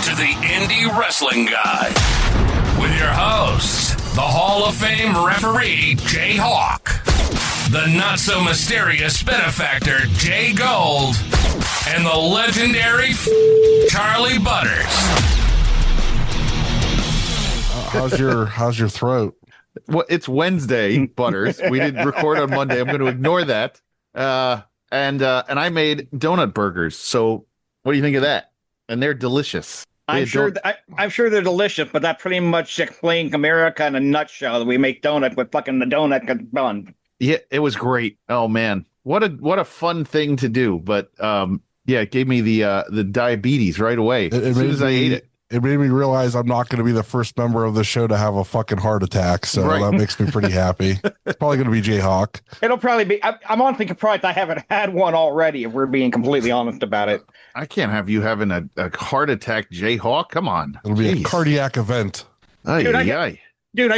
to the Indie Wrestling Guy with your hosts, the Hall of Fame referee, JHawk, the not-so-mysterious benefactor, JGold, and the legendary Charly Butters. How's your throat? Well, it's Wednesday, Butters. We didn't record on Monday. I'm going to ignore that. And I made donut burgers. So what do you think of that? And they're delicious. I'm sure they're delicious, but that pretty much explains America in a nutshell. That we make donut with fucking the donut bun. Yeah, it was great. Oh man, what a fun thing to do. But yeah, it gave me the diabetes right away as soon as I ate it. It made me realize I'm not going to be the first member of the show to have a fucking heart attack. So that makes me pretty happy. It's probably going to be JHawk. It'll probably be. I'm honestly surprised I haven't had one already, if we're being completely honest about it. I can't have you having a heart attack, JHawk. Come on. It'll be a cardiac event. Dude, I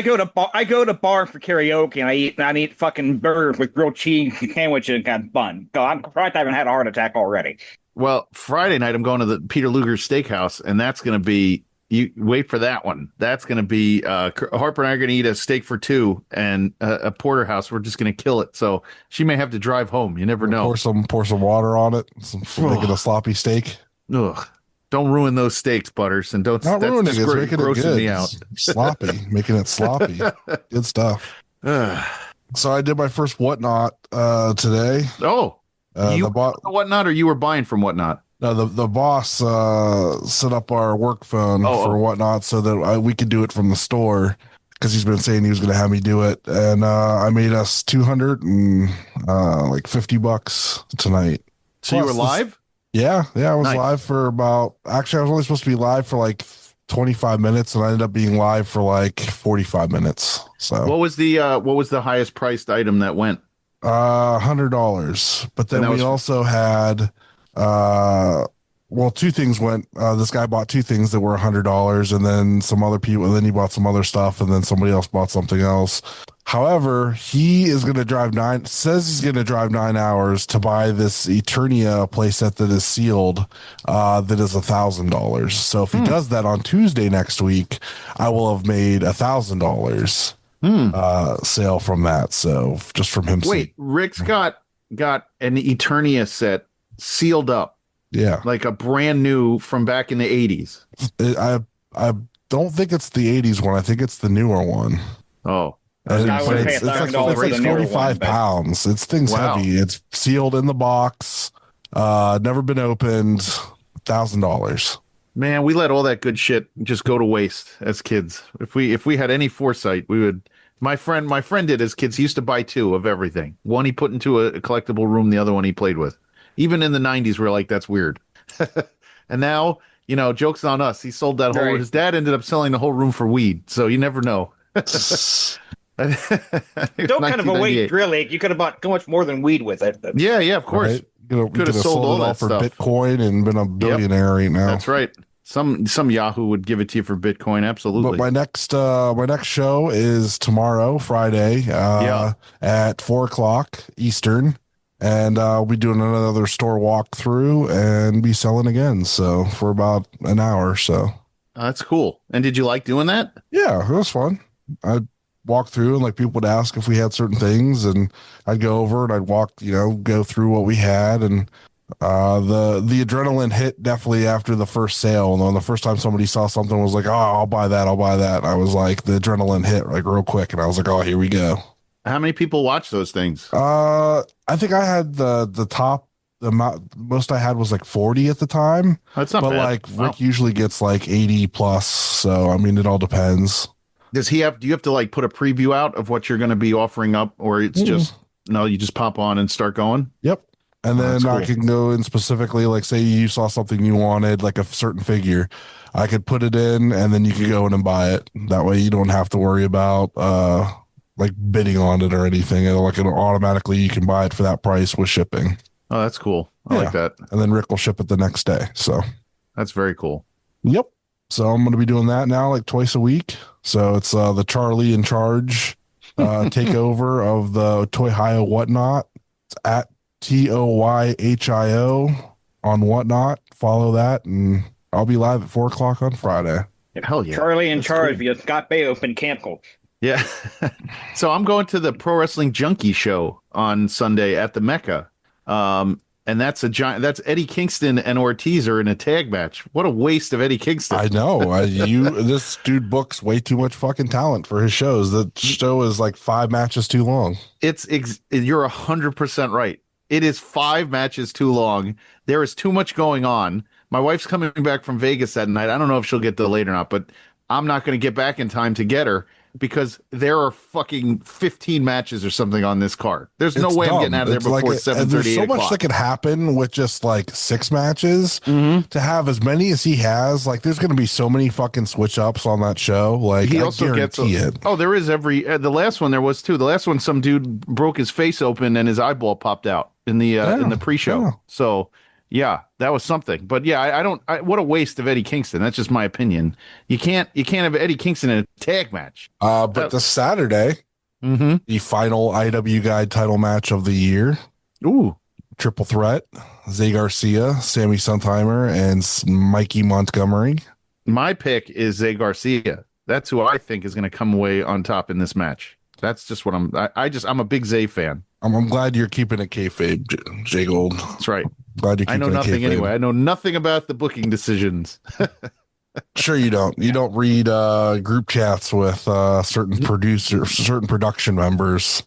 go to bar for karaoke and I eat fucking burgers with grilled cheese sandwiches and bun. So I'm surprised I haven't had a heart attack already. Well, Friday night, I'm going to the Peter Luger's Steakhouse, and that's going to be, you wait for that one. That's going to be, Harper and I are going to eat a steak for two and a porterhouse. We're just going to kill it. So she may have to drive home. You never know. Pour some water on it. Make it a sloppy steak. Ugh. Don't ruin those steaks, Butters, and don't. Not ruining it. It's making it good. Me out. Sloppy, making it sloppy. Good stuff. So I did my first Whatnot today. Oh. You bought the Whatnot, or you were buying from Whatnot? No, the boss set up our work phone for Whatnot so that we could do it from the store, because he's been saying he was going to have me do it, and I made us $250 tonight. So you were live? Yeah, I was live for about. Actually, I was only supposed to be live for like 25 minutes, and I ended up being live for like 45 minutes. So what was the highest priced item that went? $100, but then we also had two things went. This guy bought two things that were $100, and then some other people, and then he bought some other stuff, and then somebody else bought something else. However, he is going to drive 9 hours to buy this Eternia playset that is sealed, that is $1,000. So if he does that on Tuesday next week, I will have made $1,000 sale from that. So just from him. Wait, Rick's got an Eternia set sealed up. Yeah. Like a brand new from back in the 80s. I don't think it's the 80s one. I think it's the newer one. Oh. It's like 45 pounds. It's things heavy. It's sealed in the box. Never been opened. $1,000. Man, we let all that good shit just go to waste as kids. If we had any foresight, we would. My friend did as kids. He used to buy two of everything. One he put into a collectible room. The other one he played with. Even in the 90s, we're like, that's weird. And now, joke's on us. He sold that whole. His dad ended up selling the whole room for weed. So you never know. Still kind of a weight, really. You could have bought so much more than weed with it. Yeah, of course. Right? Could have sold all that for stuff. Bitcoin and been a billionaire right now. That's right. Some Yahoo would give it to you for Bitcoin. Absolutely. But my next show is tomorrow, Friday, at 4:00 Eastern, and I'll be doing another store walkthrough and be selling again. So for about an hour. So that's cool. And did you like doing that? Yeah, it was fun. I walk through and people would ask if we had certain things, and I'd go over and I'd go through what we had, and the adrenaline hit definitely after the first sale. And then the first time somebody saw something was like, oh, I'll buy that. I was like, the adrenaline hit real quick, and I was like, oh, here we go. How many people watch those things? I think I had the top. The most I had was 40 at the time. That's not bad. Rick usually gets 80 plus. So I mean, it all depends. Do you have to put a preview out of what you're going to be offering up, or it's just you just pop on and start going? Yep. And then I can go in specifically, say you saw something you wanted, a certain figure, I could put it in, and then you could go in and buy it. That way you don't have to worry about bidding on it or anything. It'll automatically, you can buy it for that price with shipping. Oh, that's cool. I like that. And then Rick will ship it the next day. So that's very cool. Yep. So I'm going to be doing that now, twice a week. So it's the Charlie in Charge takeover of the Toyhio Whatnot. It's at TOYHIO on Whatnot. Follow that, and I'll be live at 4 o'clock on Friday. Hell yeah. Charlie in That's charge cool. via Scott Baio and canceled. Yeah. So I'm going to the Pro Wrestling Junkie show on Sunday at the Mecca. And that's that's Eddie Kingston and Ortiz are in a tag match. What a waste of Eddie Kingston. I know. This dude books way too much fucking talent for his shows. The show is like 5 matches too long. You're 100% right. It is 5 matches too long. There is too much going on. My wife's coming back from Vegas that night. I don't know if she'll get delayed or not, but I'm not going to get back in time to get her because there are fucking 15 matches or something on this card. There's no way I'm getting out of there before 7:30. There's so much that could happen with just like 6 matches. To have as many as he has. Like, there's going to be so many fucking switch ups on that show. Like, he I also gets it. Oh, there is the last one there was too. The last one, some dude broke his face open and his eyeball popped out in the pre-show. Yeah. So yeah, that was something. But yeah, what a waste of Eddie Kingston. That's just my opinion. You can't have Eddie Kingston in a tag match. But this Saturday, the final IW Guide title match of the year. Ooh. Triple threat. Zay Garcia, Sammy Suntheimer, and Mikey Montgomery. My pick is Zay Garcia. That's who I think is going to come away on top in this match. That's just what I'm a big Zay fan. I'm glad you're keeping it kayfabe, Jgolds. That's right. Glad you're keeping I know nothing kayfabe. anyway. I know nothing about the booking decisions. Sure you don't. You don't read group chats with certain production members.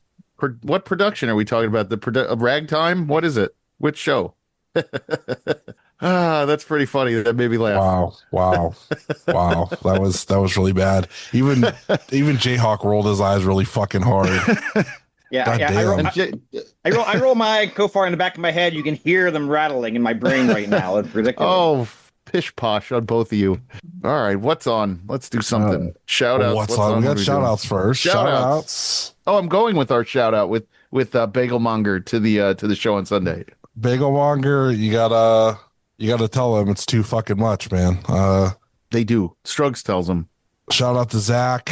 What production are we talking about? The Ragtime? What is it? Which show? That's pretty funny. That made me laugh. Wow. That was really bad. Even JHawk rolled his eyes really fucking hard. Yeah, I roll my co-far in the back of my head. You can hear them rattling in my brain right now. It's ridiculous. Oh, pish posh on both of you. All right, what's on? Let's do something. Shout outs. What's on? We got shout outs first. Shout outs. Oh, I'm going with our shout out with Bagelmonger to the show on Sunday. Bagelmonger, you gotta tell him it's too fucking much, man. They do. Struggs tells him. Shout out to Zach.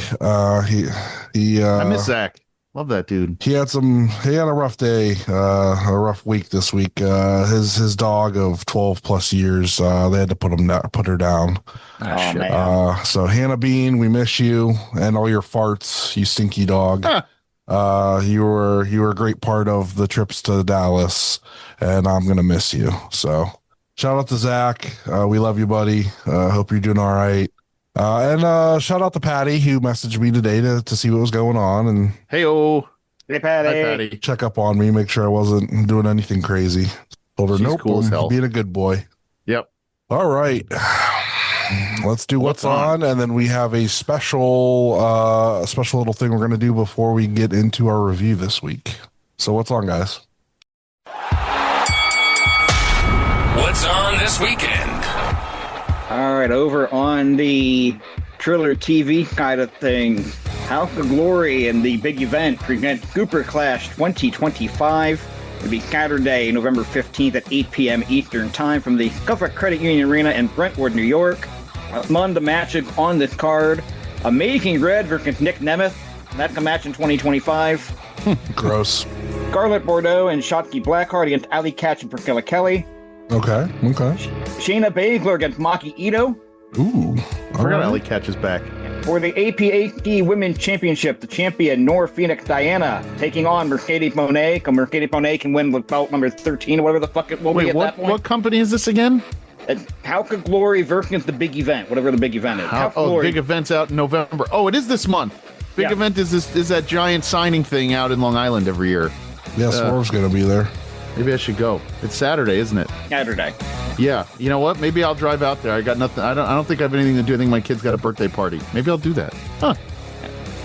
He I miss Zach. Love that dude. He had a rough day, a rough week this week. His dog of 12 plus years, they had to put her down. Oh, man. So Hannah Bean, we miss you and all your farts, you stinky dog. You were a great part of the trips to Dallas, and I'm gonna miss you. So shout out to Zach. We love you, buddy. Hope you're doing all right. And shout out to Patty, who messaged me today to see what was going on and Hey Patty. check up on me, make sure I wasn't doing anything crazy. Told her, She's nope, cool as I'm hell. being a good boy. Yep. All right. Let's do what's on, and then we have a special little thing we're going to do before we get into our review this week. So what's on, guys? What's on this weekend? All right, over on the Triller TV side of things, House of Glory and the big event present Super Clash 2025. It'll be Saturday, November 15th at 8 p.m. Eastern Time from the Suffolk Credit Union Arena in Brentwood, New York. Among the matches on this card, Amazing Red versus Nick Nemeth. That's a match in 2025. Gross. Scarlett Bordeaux and Shotzi Blackheart against Ali Catch and Priscilla Kelly. Okay. Shayna Baszler against Maki Ito. Ooh. I forgot Ali catches back. For the APHD Women's Championship, the champion Nora Phoenix Diana taking on Mercedes Moné. Mercedes Moné can win the belt number 13 or whatever the fuck it will be at that point. What company is this again? House of Glory versus the big event, whatever the big event is. Big event's out in November. Oh, it is this month. Big event is that giant signing thing out in Long Island every year. Yeah, Swerve's going to be there. Maybe I should go. It's Saturday, isn't it? Saturday. Yeah. You know what? Maybe I'll drive out there. I got nothing. I don't think I have anything to do. I think my kid's got a birthday party. Maybe I'll do that. Huh.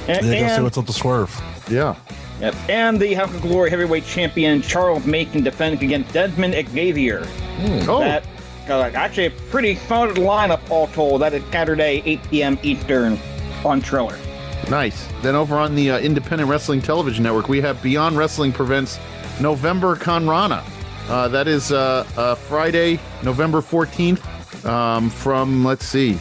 Yeah, go see what's up the Swerve. Yeah. Yep. And the House of Glory heavyweight champion Charles Mason defends against Desmond Xavier. Oh. That actually a pretty solid lineup all told. That is Saturday, 8 p.m. Eastern on Triller. Nice. Then over on the Independent Wrestling Television Network, we have Beyond Wrestling presents November Conrana. That is Friday, November 14th from, let's see,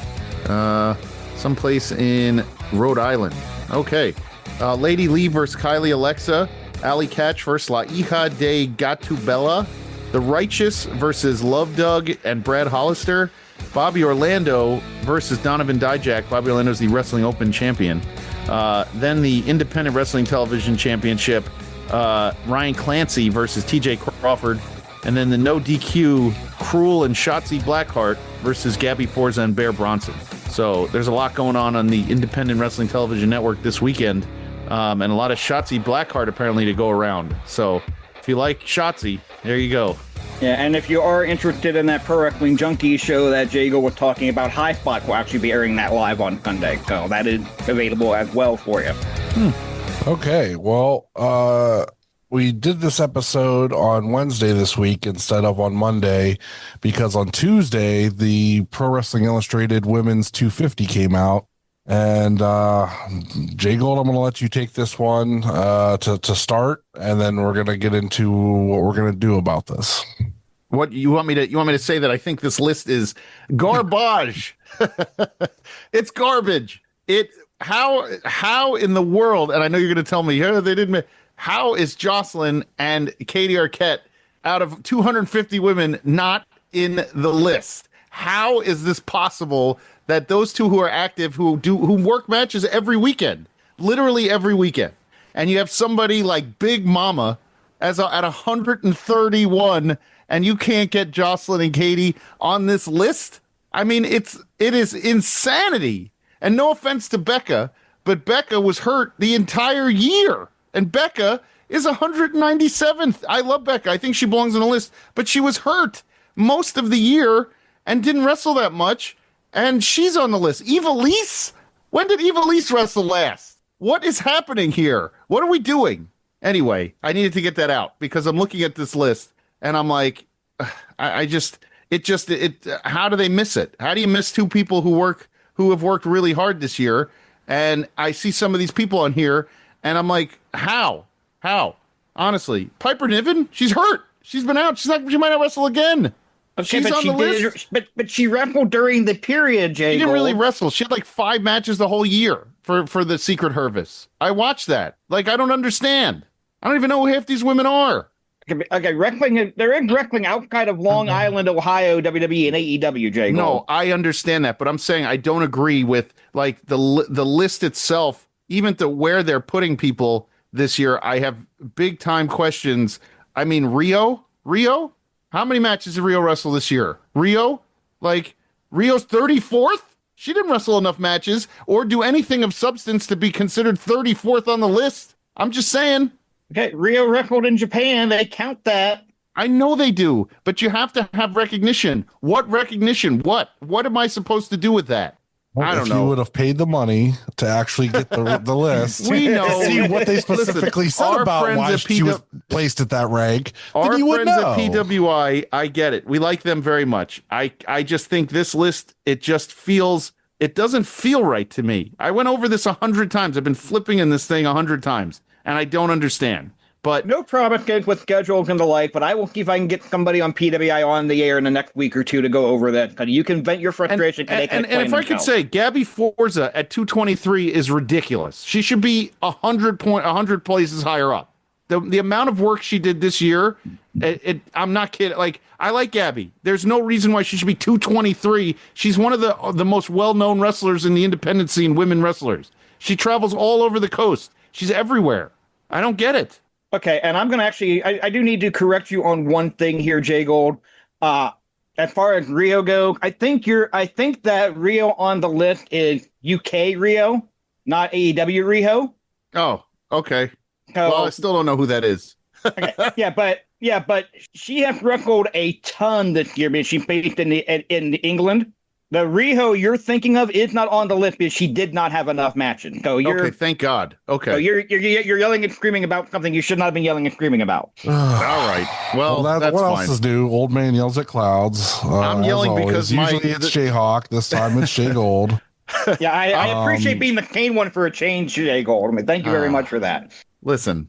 someplace in Rhode Island. Okay. Lady Lee versus Kylie Alexa. Ali Catch versus La Hija de Gatubella. The Righteous versus Love Doug and Brad Hollister. Bobby Orlando versus Donovan Dijak. Bobby Orlando is the Wrestling Open champion. Then the Independent Wrestling Television Championship, Ryan Clancy versus TJ Crawford. And then the no DQ, Cruel and Shotzi Blackheart versus Gabby Forza and Bear Bronson. So there's a lot going on the Independent Wrestling Television Network this weekend. And a lot of Shotzi Blackheart apparently to go around. So if you like Shotzi, there you go. Yeah, and if you are interested in that Pro Wrestling Junkie show that Jgolds was talking about, High Spot will actually be airing that live on Sunday. So that is available as well for you. Okay, well, we did this episode on Wednesday this week instead of on Monday because on Tuesday, the Pro Wrestling Illustrated Women's 250 came out. And Jgolds, I'm going to let you take this one to start, and then we're going to get into what we're going to do about this. What you want me to say that I think this list is garbage. It's garbage. How in the world, and I know you're going to tell me, they didn't. How is Jocelyn and Katie Arquette out of 250 women not in the list? How is this possible that those two who are active, who work matches every weekend, literally every weekend, and you have somebody like Big Mama at 131, and you can't get Jocelyn and Katie on this list? I mean, it is insanity. And no offense to Becca, but Becca was hurt the entire year. And Becca is 197th. I love Becca. I think she belongs on the list. But she was hurt most of the year and didn't wrestle that much. And she's on the list. Eva Lise? When did Eva Lise wrestle last? What is happening here? What are we doing? Anyway, I needed to get that out because I'm looking at this list and I'm like, how do they miss it? How do you miss two people who have worked really hard this year? And I see some of these people on here and I'm like, how? Honestly, Piper Niven, she's hurt. She's been out. She might not wrestle again. Okay, she's but on the list. But she wrestled during the period, Jgolds. She didn't really wrestle. She had like 5 matches the whole year for the Secret Hervis. I watched that. Like, I don't understand. I don't even know who half these women are. Okay, wrestling. There is wrestling outside of Long Island, Ohio, WWE, and AEW, Jgolds. No, I understand that, but I'm saying I don't agree with like the list itself. Even to where they're putting people this year, I have big time questions. I mean, Rio, how many matches did Rio wrestle this year? Rio's 34th. She didn't wrestle enough matches or do anything of substance to be considered 34th on the list. I'm just saying. Okay, Rio wrestled in Japan. They count that. I know they do, but you have to have recognition. What recognition? What am I supposed to do with that? Well, I don't if know. you would have paid the money to actually get the list, we know. To see what they specifically said about why she was placed at that rank, our then you would friends know. at PWI, I get it. We like them very much. I just think this list, it doesn't feel right to me. I went over this 100 times. I've been flipping in this thing 100 times, and I don't understand. But no problem with schedules and the like, but I will see if I can get somebody on PWI on the air in the next week or two to go over that. You can vent your frustration. And if I could say, Gabby Forza at 223 is ridiculous. She should be 100 places higher up. The amount of work she did this year, I'm not kidding. Like, I like Gabby. There's no reason why she should be 223. She's one of the most well-known wrestlers in the independent scene, women wrestlers. She travels all over the coast. She's everywhere. I don't get it. Okay, and I'm going to actually, I do need to correct you on one thing here, Jgolds. As far as Rio go, I think that Rio on the list is UK Rio, not AEW Rio. Oh, okay. So, well, I still don't know who that is. Okay, but she has wrestled a ton this year. I mean, she's based in England. The Rio you're thinking of is not on the list because she did not have enough matches. So okay, thank God. Okay. So you're yelling and screaming about something you should not have been yelling and screaming about. All right. Well, that's what fine. else is new? Old man yells at clouds. I'm yelling because usually it's JHawk. This time it's Jgolds. Yeah, I appreciate being the cane one for a change, Jgolds. I mean, thank you very much for that. Listen,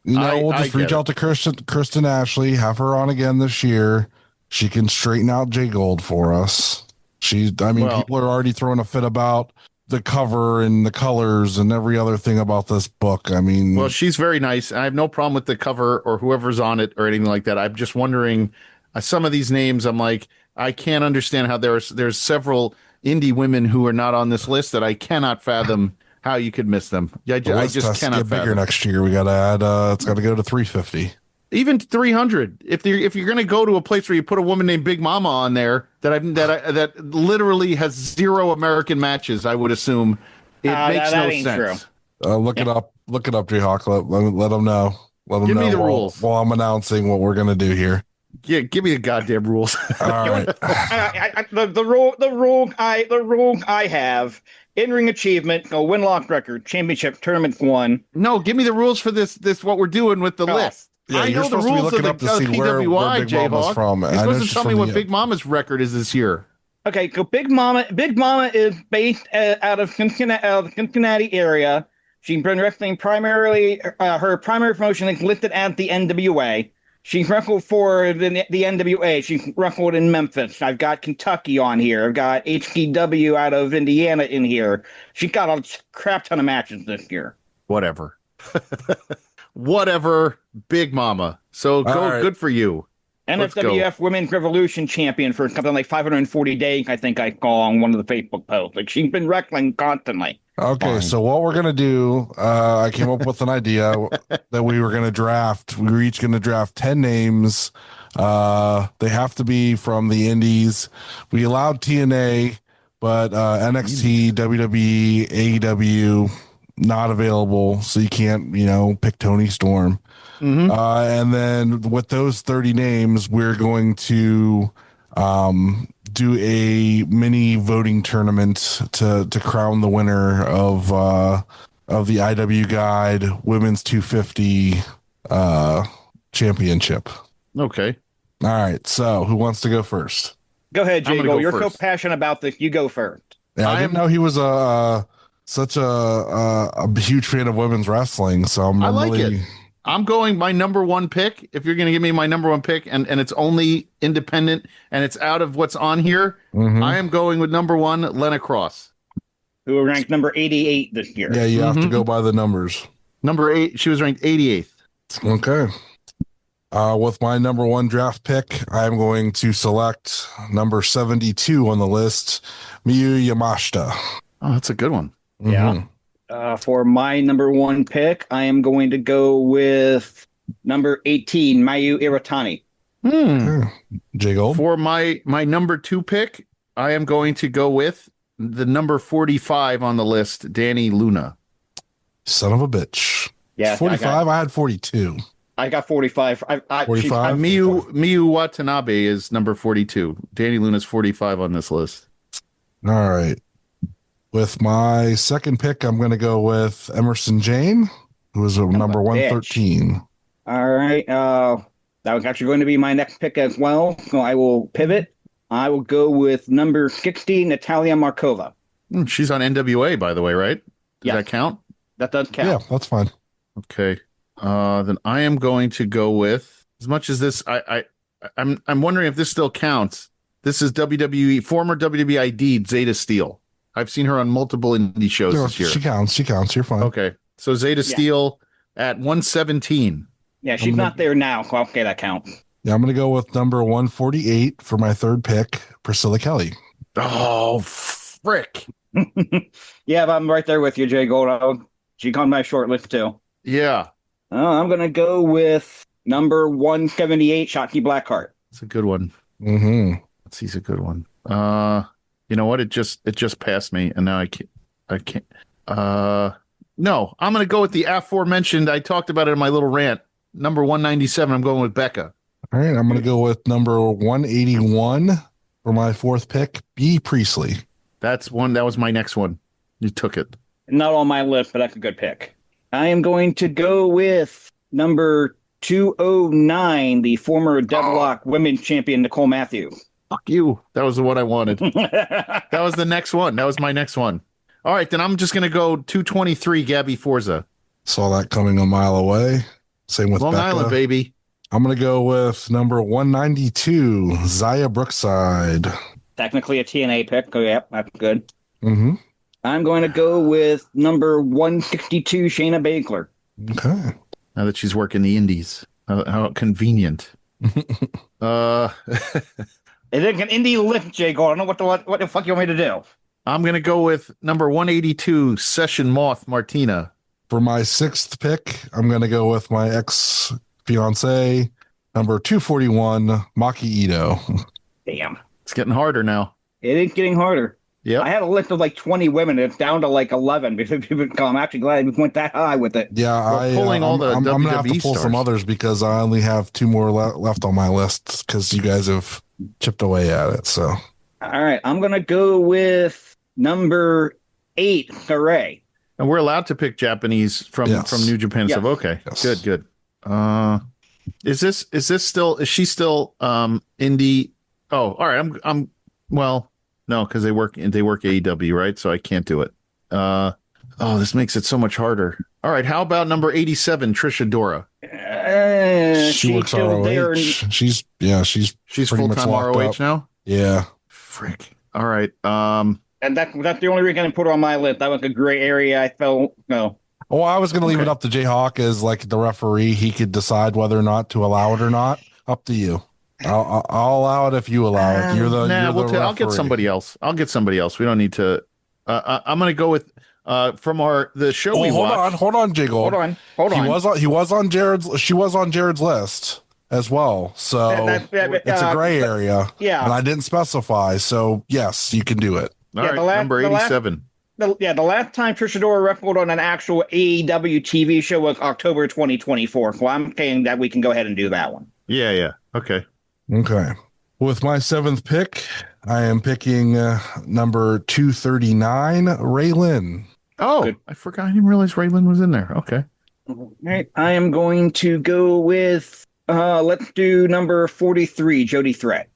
we'll just reach out to Kristen Ashley, have her on again this year. She can straighten out Jgolds for us. People are already throwing a fit about the cover and the colors and every other thing about this book. I mean, well, she's very nice. I have no problem with the cover or whoever's on it or anything like that. I'm just wondering some of these names. I'm like, I can't understand how there's several indie women who are not on this list that I cannot fathom how you could miss them. I list just has to cannot get bigger fathom. next year. We got to add. It's got to go to 350. Even 300. If you're going to go to a place where you put a woman named Big Mama on there that literally has 0 American matches, I would assume it makes that no ain't sense. true. Look it up. Look it up, Jhawk. Let them know. Let them Give know me the while, rules. while I'm announcing what we're gonna do here. Yeah, give me the goddamn rules. All right. The rule I have: in-ring achievement, a win-loss record, championship, tournament won. No, give me the rules for this what we're doing with the list. Yeah, I you're know the supposed to be rules of looking the up to see where PWI, Big Mama's JHawk. from. You're I know supposed to she's tell me from what the- Big Mama's record is this year. Okay, so Big Mama is based out of the Cincinnati area. She's been wrestling primarily. Her primary promotion is listed at the NWA. She's wrestled for the NWA. She's wrestled in Memphis. I've got Kentucky on here. I've got HPW out of Indiana in here. She's got a crap ton of matches this year. Whatever. Whatever, Big Mama. So right. good for you. Let's go. NSWF Women's Revolution champion for something like 540 days, I think I saw on one of the Facebook posts. Like, she's been wrestling constantly. Okay, Fine. so what we're gonna do? I came up with an idea that we were gonna draft. We were each gonna draft 10 names. They have to be from the indies. We allowed TNA, but NXT, WWE, AEW not available, so you can't, pick Tony Storm. Mm-hmm. And then with those 30 names, we're going to do a mini voting tournament to crown the winner of the IW Guide Women's 250 Championship. Okay. All right. So who wants to go first? Go ahead, I'm gonna Jago. go You're first. so passionate about this. You go first. Yeah, I didn't know he was such a huge fan of women's wrestling. So I'm I like really, it. I'm going my number one pick. If you're going to give me my number one pick and it's only independent and it's out of what's on here, Mhm. I am going with number one, Lena Cross. Who were ranked number 88 this year. Yeah, you have to go by the numbers. Number 8, she was ranked 88th. Okay. With my number one draft pick, I'm going to select number 72 on the list, Miyu Yamashita. Oh, that's a good one. Yeah. For my number one pick, I am going to go with number 18, Mayu Iwatani. JGold. For my number 2 pick, I am going to go with the number 45 on the list, Danny Luna. Son of a bitch. Yeah, 45? I had 42. I got 45. 45? Miyu Watanabe is number 42. Danny Luna's 45 on this list. All right. With my second pick, I'm going to go with Emerson Jane, who is number 113. All right. That was actually going to be my next pick as well. So I will pivot. I will go with number 60, Natalia Markova. She's on NWA, by the way, right? Does that count? That does count. Yeah, that's fine. Okay. Then I am going to go with, as much as this, I'm wondering if this still counts. This is former WWE ID, Zeta Steel. I've seen her on multiple indie shows this year. She counts. You're fine. Okay. So Zeta Steel at 117. Yeah, she's not there now. So okay, that counts. Yeah, I'm going to go with number 148 for my third pick, Priscilla Kelly. Oh, frick. Yeah, but I'm right there with you, Jay Gold. She's on my short list too. Yeah. I'm going to go with number 178, Shotzi Blackheart. It's a good one. Mm-hmm. He's a good one. You know what? It just passed me, and now I can't. No, I'm going to go with the aforementioned. I talked about it in my little rant. Number 197. I'm going with Becca. All right, I'm going to go with number 181 for my fourth pick, B. Priestley. That was my next one. You took it. Not on my list, but that's a good pick. I am going to go with number 209, the former Deadlock Women's Champion, Nicole Matthews. Fuck you. That was the one I wanted. That was the next one. That was my next one. All right, then I'm just going to go 223, Gabby Forza. Saw that coming a mile away. Same with Long Becca. Island, baby. I'm going to go with number 192, Zaya Brookside. Technically a TNA pick. Oh, yeah, that's good. Mm-hmm. I'm going to go with number 162, Shayna Baszler. Okay. Now that she's working the indies. How convenient. It's like an indie lift, Jgolds. I don't know what the fuck you want me to do. I'm going to go with number 182, Session Moth Martina. For my 6th pick, I'm going to go with my ex-fiance, number 241, Maki Ito. Damn. It's getting harder now. It is getting harder. Yeah. I had a list of like 20 women. And it's down to like 11. I'm actually glad we went that high with it. Yeah, I'm going to have to pull stars. some others because I only have 2 more left on my list because you guys have chipped away at it. So, all right, I'm going to go with number 8, Hooray. And we're allowed to pick Japanese from New Japan Yes. stuff. Okay, Yes. good. Is she still indie? Oh, all right. I'm well, no, because they work AEW, right? So I can't do it. This makes it so much harder. All right, how about number 87, Trisha Dora? she works ROH. She's pretty full much time locked ROH up. now. Yeah. Frick. All right. And that's the only reason I put her on my list. That was a gray area. I felt no. Well, I was going to leave it up to JHawk as like the referee. He could decide whether or not to allow it or not. Up to you. I'll allow it if you allow it. I'll get somebody else. We don't need to. I'm going to go with from the show we watched. Hold on, JGold. Hold on. He was on Jared's. She was on Jared's list as well. So it's a gray area. Yeah, and I didn't specify. So yes, you can do it. All right, number 87. The last time Trisha Dora wrestled on an actual AEW TV show was October 2024. So I'm saying that we can go ahead and do that one. Yeah. Okay. With my 7th pick, I am picking number 239, Raylyn. Oh, Good. I forgot. I didn't realize Raylyn was in there. Okay. All right, I am going to go with let's do number 43, Jody Threat.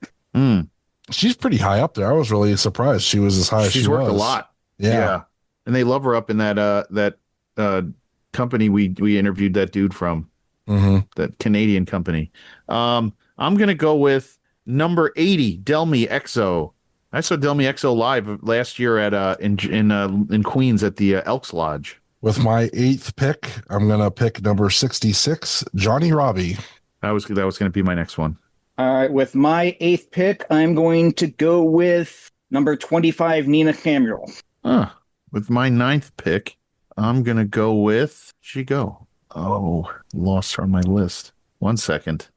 She's pretty high up there. I was really surprised she was as high as she was. She's worked a lot. Yeah. And they love her up in that company we interviewed that dude from. That Canadian company. I'm going to go with number 80, Delmi Exo. I saw Delmi Exo live last year at in Queens at the Elks Lodge. With my 8th pick, I'm going to pick number 66, Johnny Robbie. That was going to be my next one. All right, with my 8th pick, I'm going to go with number 25, Nina Samuel. With my 9th pick, I'm going to go with Jgolds. Oh, lost her on my list. 1 second.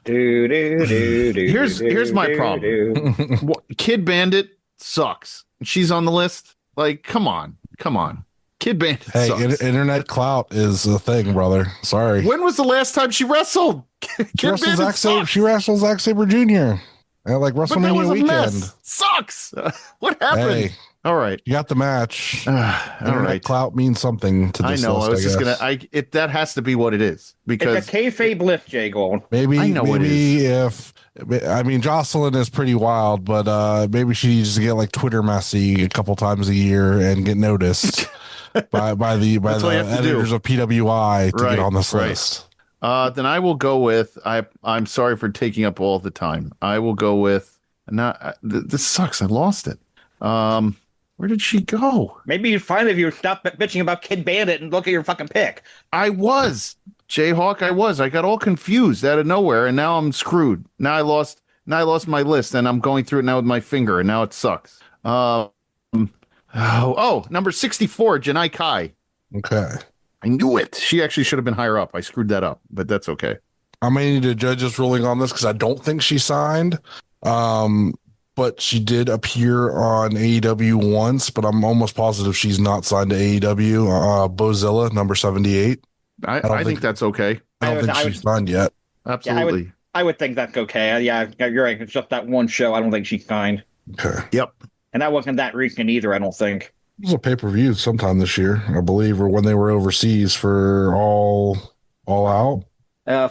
Here's my problem. Kid Bandit sucks. She's on the list. Like, come on. Kid Bandit sucks. Internet clout is a thing, brother. Sorry. When was the last time she wrestled? She wrestled Zack Sabre Jr. at like WrestleMania weekend. Sucks. What happened? Hey, all right, you got the match. All Internet right. clout means something to this I know. list, I was just guess. gonna. That has to be what it is because It's a kayfabe lift, Jgolds. Maybe I know it if Jocelyn is pretty wild, but maybe she needs to get like Twitter messy a couple times a year and get noticed by the editors of PWI to get on this list. Then I will go with I'm sorry for taking up all the time. I will go with this sucks. I lost it. Where did she go? Maybe you'd find if you stop bitching about Kid Bandit and look at your fucking pick. I was JHawk. I got all confused out of nowhere, and now I'm screwed. Now I lost my list, and I'm going through it now with my finger, and now it sucks. Number 64, Janai Kai. Okay. I knew it. She actually should have been higher up. I screwed that up, but that's okay. I may need a judge's ruling on this because I don't think she signed. But she did appear on AEW once, but I'm almost positive she's not signed to AEW. Bozilla, number 78. I think that's okay. I don't think she's signed yet. Absolutely. Yeah, I would think that's okay. Yeah, you're right. It's just that one show. I don't think she's signed. Okay. Yep. And that wasn't that recent either, I don't think. It was a pay-per-view sometime this year, I believe, or when they were overseas for All Out.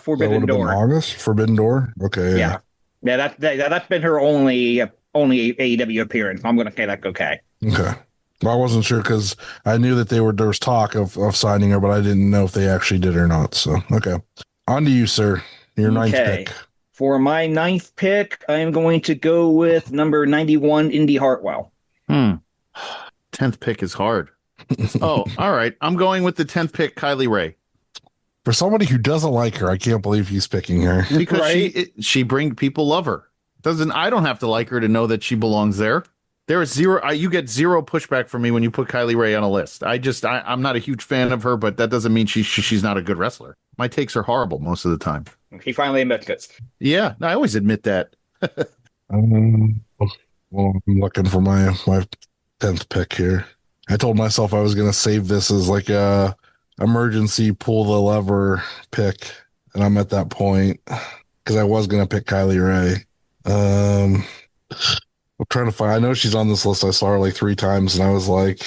Forbidden Door. August? Forbidden Door? Okay. Yeah. That's been her only AEW appearance. I'm going to say that's okay. Okay. Well, I wasn't sure because I knew that there was talk of signing her, but I didn't know if they actually did or not. So, okay. On to you, sir. Your 9th pick. For my 9th pick, I'm going to go with number 91, Indy Hartwell. 10th pick is hard. All right. I'm going with the 10th pick, Kylie Ray. For somebody who doesn't like her, I can't believe he's picking her. Because she people love her. I don't have to like her to know that she belongs there. There is zero. You get zero pushback from me when you put Kylie Ray on a list. I'm not a huge fan of her, but that doesn't mean she's not a good wrestler. My takes are horrible most of the time. He finally admits it. Yeah, I always admit that. Well, I'm looking for my 10th pick here. I told myself I was going to save this as like a emergency pull the lever pick, and I'm at that point because I was going to pick Kylie Ray. I'm trying to find. I know she's on this list. I saw her like 3 times, and I was like,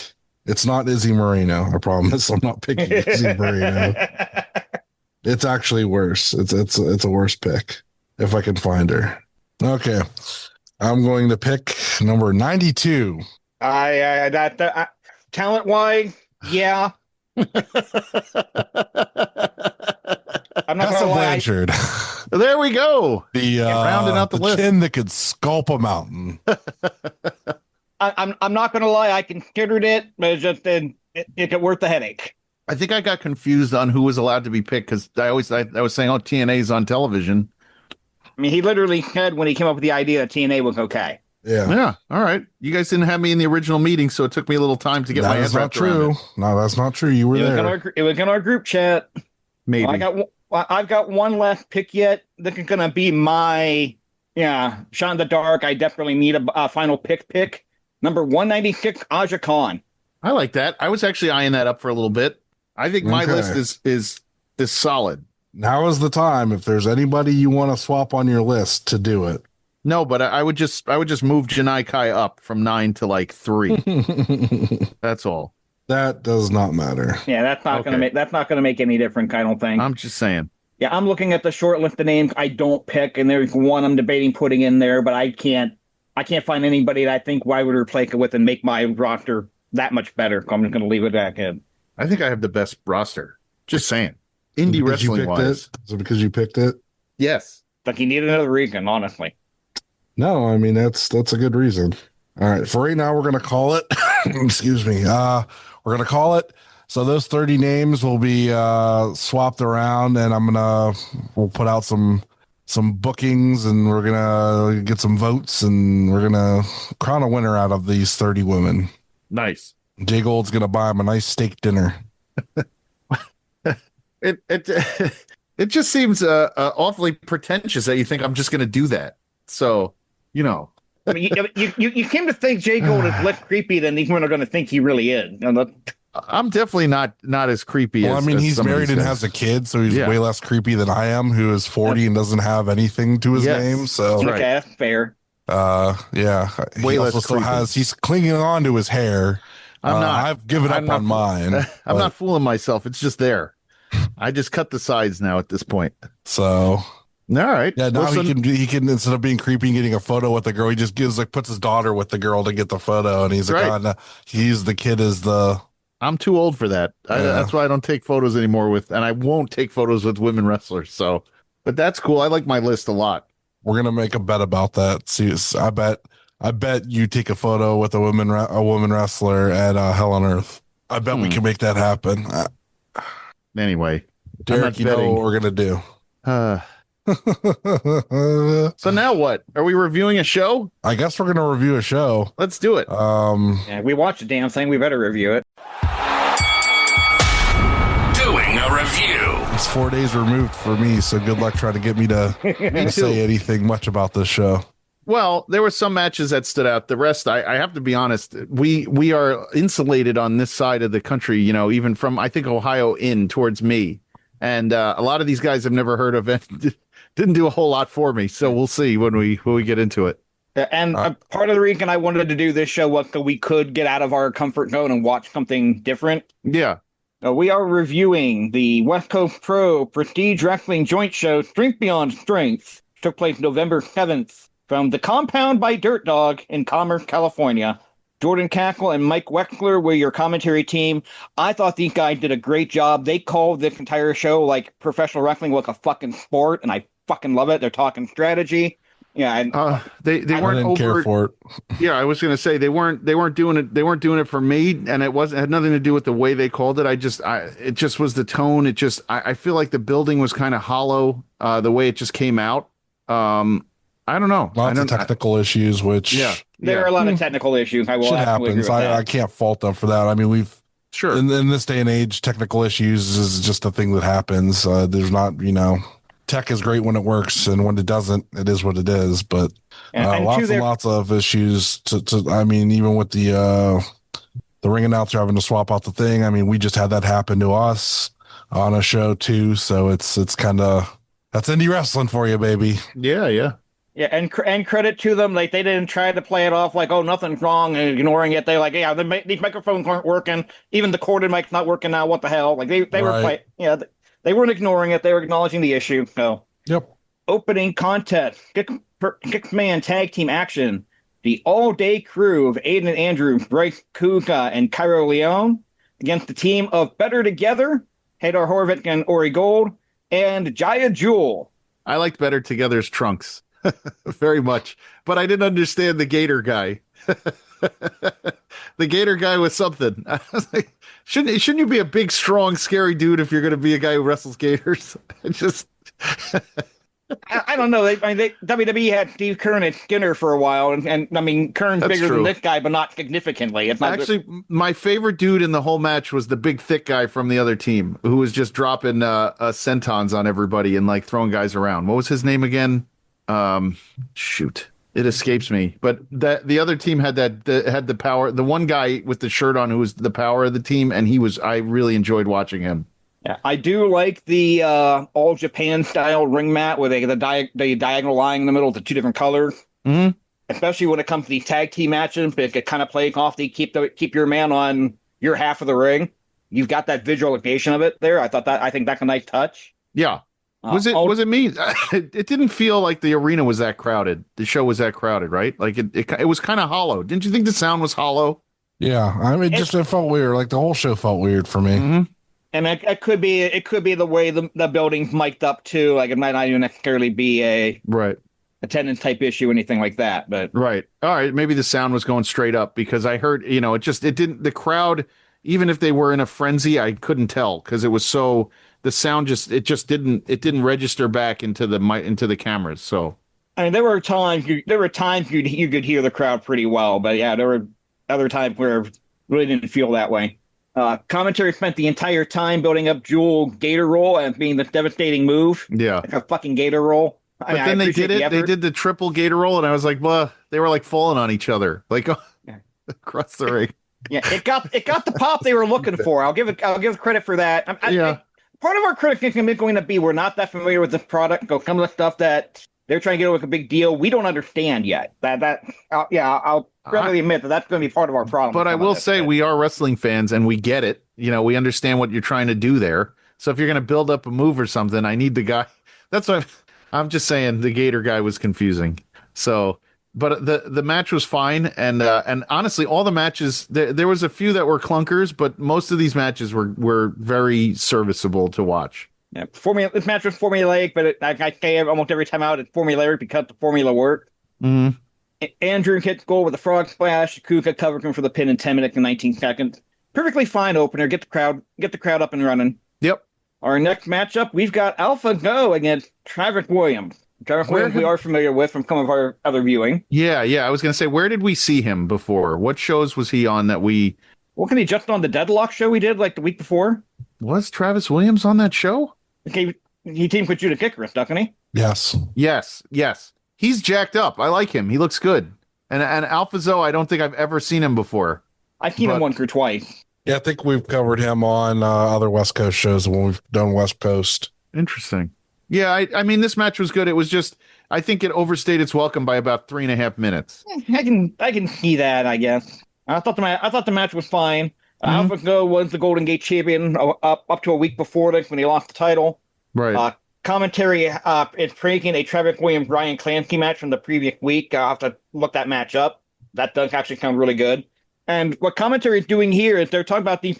"It's not Izzy Moreno. I promise. I'm not picking Izzy Moreno. It's actually worse. It's a worse pick if I can find her." Okay, I'm going to pick number 92. Talent wise, yeah. I'm not Tessa gonna lie. Blanchard. There we go. Rounding out the list. chin that could sculpt a mountain. I'm not gonna lie. I considered it, but it's worth the headache. I think I got confused on who was allowed to be picked because I was saying, "Oh, TNA's on television." I mean, he literally said when he came up with the idea that TNA was okay. Yeah. All right. You guys didn't have me in the original meeting, so it took me a little time to get my head wrapped around it. No, that's not true. You were there. It was in our group chat. Maybe. I've got one last pick yet. This is gonna be my shot in the dark. I definitely need a final pick. Number 196, Aja Khan. I like that. I was actually eyeing that up for a little bit. I think my list is solid. Now is the time. If there's anybody you want to swap on your list, to do it. No, but I would just move Janai Kai up from 9 to like 3. That's all. That does not matter. Yeah, that's not gonna make any difference. I don't think. I'm just saying. Yeah, I'm looking at the short list of names I don't pick, and there's one I'm debating putting in there, but I can't find anybody that I think I would replace it with and make my roster that much better. So I'm just gonna leave it at that. I think I have the best roster. Just saying. Indie wrestling wise. Is it because you picked it? Yes. Like you need another reason, honestly. No, I mean that's a good reason. All right, for right now we're gonna call it. Excuse me. We're gonna call it. So those 30 names will be swapped around, and we'll put out some bookings, and we're gonna get some votes, and we're gonna crown a winner out of these 30 women. Nice. Jgold's gonna buy him a nice steak dinner. It just seems awfully pretentious that you think I'm just gonna do that. So, you know. I mean, you came to think Jgold is less creepy than these women are going to think he really is. I'm definitely not as creepy. Well, as, I mean, as he's married and has a kid, so he's way less creepy than I am, who is 40 and doesn't have anything to his name. So okay, that's fair. Yeah, way he less also creepy. he's clinging on to his hair. I've given up on mine. I'm not fooling myself. It's just there. I just cut the sides now at this point. So. All right. Yeah, now he can instead of being creepy and getting a photo with the girl, he just puts his daughter with the girl to get the photo, and he's like, he's the kid is the. I'm too old for that. That's why I don't take photos anymore and I won't take photos with women wrestlers. So, but that's cool. I like my list a lot. We're gonna make a bet about that. See, I bet you take a photo with a woman wrestler at Hell on Earth. I bet we can make that happen. Anyway, Derek, you know what we're gonna do. So now what? Are we reviewing a show? I guess we're gonna review a show. Let's do it. We watched the damn thing. We better review it. Doing a review. It's 4 days removed for me, so good luck trying to get me to say anything much about this show. Well, there were some matches that stood out. The rest, I have to be honest, we are insulated on this side of the country, you know, even from, I think, Ohio in towards me. And a lot of these guys I've never heard of and didn't do a whole lot for me. So we'll see when we get into it. And part of the reason I wanted to do this show was so we could get out of our comfort zone and watch something different. Yeah. We are reviewing the West Coast Pro Prestige Wrestling Joint Show Strength Beyond Strength. Took place November 7th from the Compound by Dirt Dog in Commerce, California. Jordan Cackle and Mike Wexler were your commentary team. I thought these guys did a great job. They called this entire show like professional wrestling was a fucking sport, and I fucking love it. They're talking strategy. Yeah, and they weren't care for it. Yeah, I was gonna say they weren't doing it. They weren't doing it for me, and it had nothing to do with the way they called it. It just was the tone. I feel like the building was kind of hollow. The way it just came out. I don't know. Lots of technical issues, which there are a lot of technical issues. I will shit absolutely happens. agree with that. I can't fault them for that. I mean, we've Sure. in this day and age, technical issues is just a thing that happens. There's not, tech is great when it works, and when it doesn't, it is what it is. But And lots of issues. I mean, even with the ring announcer having to swap out the thing. I mean, we just had that happen to us on a show too. So it's kind of, that's indie wrestling for you, baby. Yeah. Yeah, and credit to them, like they didn't try to play it off like, oh, nothing's wrong, and ignoring it. They like, yeah, these microphones aren't working. Even the corded mic's not working now. What the hell? Like they were they weren't ignoring it. They were acknowledging the issue. So Yep. Opening contest, six-man tag team action. The all-day crew of Aiden and Andrew, Bryce Kuka, and Cairo Leone against the team of Better Together, Hadar Horvick and Ori Gold, and Jaya Jewel. I liked Better Together's trunks very much, but I didn't understand the Gator guy. The Gator guy was something. I was like, shouldn't you be a big, strong, scary dude if you're going to be a guy who wrestles gators? I don't know. WWE had Steve Keirn and Skinner for a while, and I mean, Keirn's bigger than this guy, but not significantly. It's not actually my favorite dude in the whole match was the big, thick guy from the other team who was just dropping sentons on everybody and like throwing guys around. What was his name again? Shoot, it escapes me. But the other team had the power. The one guy with the shirt on who was the power of the team, and I really enjoyed watching him. Yeah, I do like the all Japan style ring mat where they get the diagonal line in the middle of the two different colors. Mm-hmm. Especially when it comes to these tag team matches, but it could kind of play off to keep your man on your half of the ring. You've got that visualization of it there. I think that's a nice touch. Yeah. Was it me? It didn't feel like the arena was that crowded. The show was that crowded, right? Like it was kind of hollow. Didn't you think the sound was hollow? Yeah, I mean, it felt weird. Like the whole show felt weird for me. Mm-hmm. And it could be the way the building's mic'd up too. Like it might not even necessarily be a attendance type issue, anything like that. But right, all right, maybe the sound was going straight up because I heard, it didn't. The crowd, even if they were in a frenzy, I couldn't tell because it was so. The sound didn't register back into the cameras. So I mean, there were times you could hear the crowd pretty well, but yeah, there were other times where it really didn't feel that way. Commentary spent the entire time building up Jewel Gator Roll as being the devastating move. Yeah, like a fucking Gator Roll. But then they did it. They did the triple Gator Roll, and I was like, "Blah!" They were like falling on each other, like across the ring. Yeah, it got the pop they were looking for. I'll give credit for that. Part of our criticism is going to be we're not that familiar with this product. Some of the stuff that they're trying to get with a big deal, we don't understand yet. I'll readily admit that's going to be part of our problem. But I will say we are wrestling fans and we get it. We understand what you're trying to do there. So if you're going to build up a move or something, I need the guy. That's what I'm just saying. The Gator guy was confusing. So, but the match was fine. And honestly, all the matches, there was a few that were clunkers, but most of these matches were very serviceable to watch. Yeah, this match was formulaic, but I say almost every time out it's formulaic because the formula worked. Mm-hmm. Andrew hits goal with a frog splash. Kuka covered him for the pin in 10 minutes and 19 seconds. Perfectly fine opener. Get the crowd up and running. Yep. Our next matchup, we've got Alpha Go against Travis Williams. Travis Williams we are familiar with from some of our other viewing. Yeah. I was going to say, where did we see him before? What shows was he on that we... Wasn't he just on the Deadlock show we did like the week before? Was Travis Williams on that show? Okay, he teamed with Judah Icarus, doesn't he? Yes. He's jacked up. I like him. He looks good. And Alpha Zoe, I don't think I've ever seen him before. I've seen him once or twice. Yeah, I think we've covered him on other West Coast shows when we've done West Coast. Interesting. Yeah, I mean, this match was good. It was just, I think it overstayed its welcome by about 3.5 minutes. I can see that, I guess. I thought the match was fine. Mm-hmm. Alpha Go was the Golden Gate champion up to a week before this when he lost the title. Right. Commentary is breaking a Travis Williams Ryan Clancy match from the previous week. I'll have to look that match up. That does actually sound really good. And what commentary is doing here is they're talking about these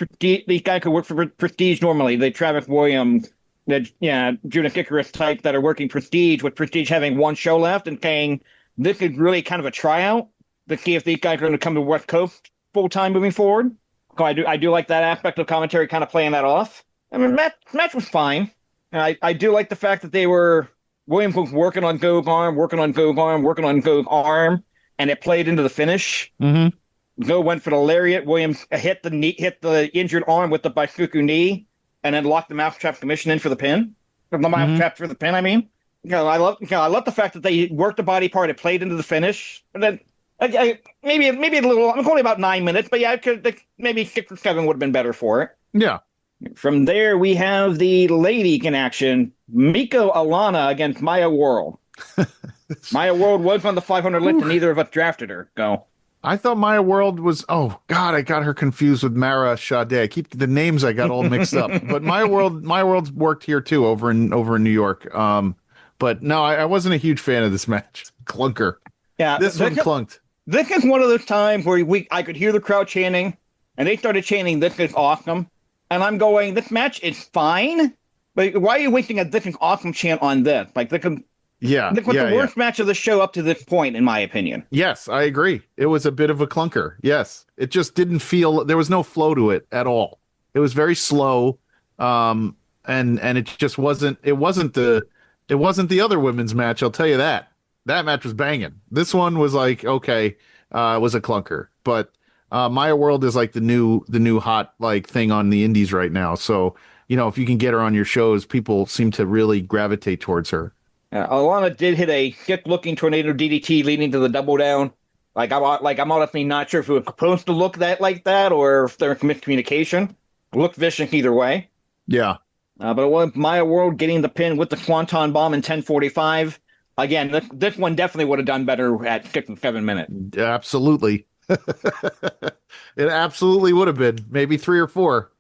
guys who work for Prestige normally, the Travis Williams, Judas Icarus type that are working Prestige, with Prestige having one show left, and saying this is really kind of a tryout to see if these guys are going to come to West Coast full time moving forward. So I do like that aspect of commentary, kind of playing that off. I mean, match was fine. I do like the fact that they were Williams was working on Gog's arm, working on Gog's arm, working on Gog's arm, and it played into the finish. Mm-hmm. Go went for the lariat. Williams hit the injured arm with the Baikuku knee, and then locked the mousetrap submission in for the pin. The mousetrap for the pin, I mean. I love the fact that they worked the body part. It played into the finish, and then maybe a little. I'm only about 9 minutes, but yeah, maybe 6 or 7 would have been better for it. Yeah. From there, we have the lady in action: Miko Alana against Maya World. Maya World was on the 500 list, and neither of us drafted her. Go. I thought Maya World was. Oh God, I got her confused with Mara Sade. I keep the names. I got all mixed up. But Maya World's worked here too, over in New York. But no, I wasn't a huge fan of this match. Clunker. Yeah, this one clunked. This is one of those times where I could hear the crowd chanting, and they started chanting, "This is awesome," and I'm going, "This match is fine, but why are you wasting a "This is awesome" chant on this?" Like, this was the worst match of the show up to this point, in my opinion. Yes, I agree. It was a bit of a clunker. Yes, it just didn't feel. There was no flow to it at all. It was very slow, and it just wasn't. It wasn't the other women's match. I'll tell you that. That match was banging. This one was like, okay, it was a clunker. But Maya World is like the new hot like thing on the indies right now. So, if you can get her on your shows, people seem to really gravitate towards her. Alana did hit a hip-looking tornado DDT leading to the double down. I'm honestly not sure if it was supposed to look like that or if there was miscommunication. Looked vicious either way. Yeah. But it was Maya World getting the pin with the Swanton Bomb in 10:45. Again, this one definitely would have done better at 6 and 7 minutes. Absolutely. It absolutely would have been. Maybe 3 or 4.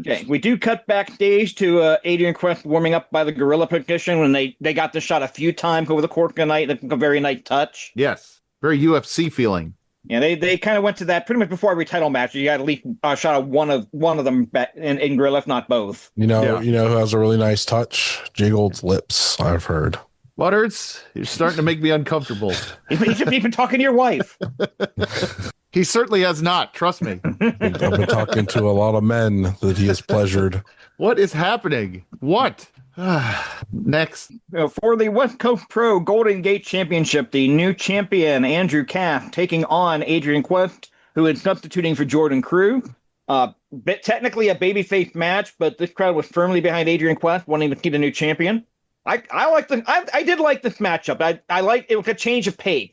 Okay, we do cut backstage to Adrian Quest warming up by the gorilla position when they got this shot a few times over the course of the night. A very nice touch. Yes, very UFC feeling. Yeah, they kind of went to that pretty much before every title match. You got at least a shot of one of them in gorilla, if not both. You know who has a really nice touch? Jgolds' lips, I've heard. Butters, you're starting to make me uncomfortable. He should be even talking to your wife. He certainly has not. Trust me. I've been talking to a lot of men that he has pleasured. What is happening? What? Next. For the West Coast Pro Golden Gate Championship, the new champion, Andrew Cass, taking on Adrian Quest, who is substituting for Jordan Crew. Technically a babyface match, but this crowd was firmly behind Adrian Quest, wanting to see the new champion. I did like this matchup. I liked it was a change of pace.